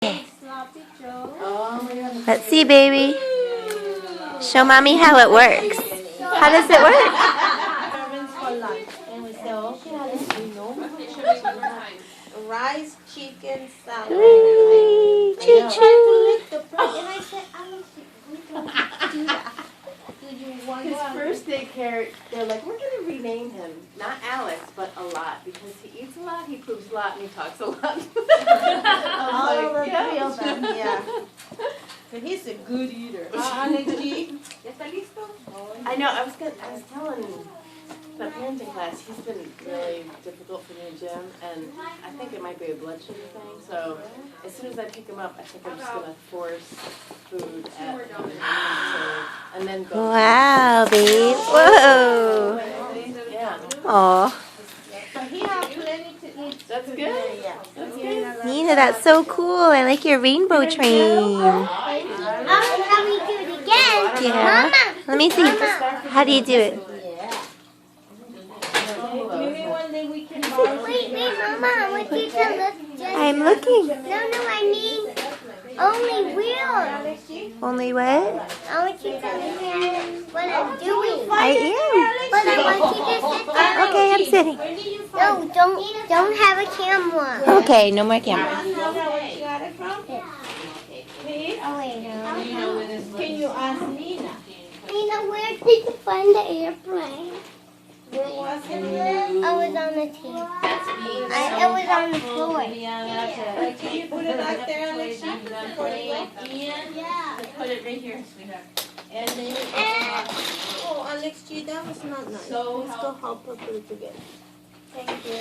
Sloppy Joe. Let's see, baby. Show mommy how it works. How does it work? Servings for lunch. And we say, okay, rice, chicken, salad. Choo Try to choo. lick the plate. And I said, Alex, we don't do that. Do you want His to? first daycare, they're like, we're going to rename him, not Alex, but a lot, because he eats a lot, he poops a lot, and he talks a lot. All of the three of them, yeah. So he's a good eater. Alex G. ¿Ya está listo? I know, I was telling the parenting class, he's been really difficult for me, Jim, and I think it might be a blood sugar thing, so as soon as I pick him up, I think I'm just going to force food at him, and then go. Wow, babe. Whoa. Yeah. Aw. So he has plenty to eat. That's good. Yeah. That's good. Nina, that's so cool. I like your rainbow train. Can we do it again? Yeah. Let me see. How do you do it? Maybe one day we can borrow. Wait, Mama, I want you to look just... I'm looking. No, I mean only wheels. Only what? I want you to look at what I'm doing. I But I want you to sit down. am. Okay, I'm sitting. No, don't have a camera. Okay, no more camera. Where you got it from? Please? Oh, wait, no. Can you ask Nina? Nina, where did you find the airplane? Where was it? I was on the table. I was on the floor. Can you put it back there, Alexia? Before you go? Yeah. Put it right here, sweetheart. And then, oh, Alex G, that was not nice. Let's go help her put it together. Thank you.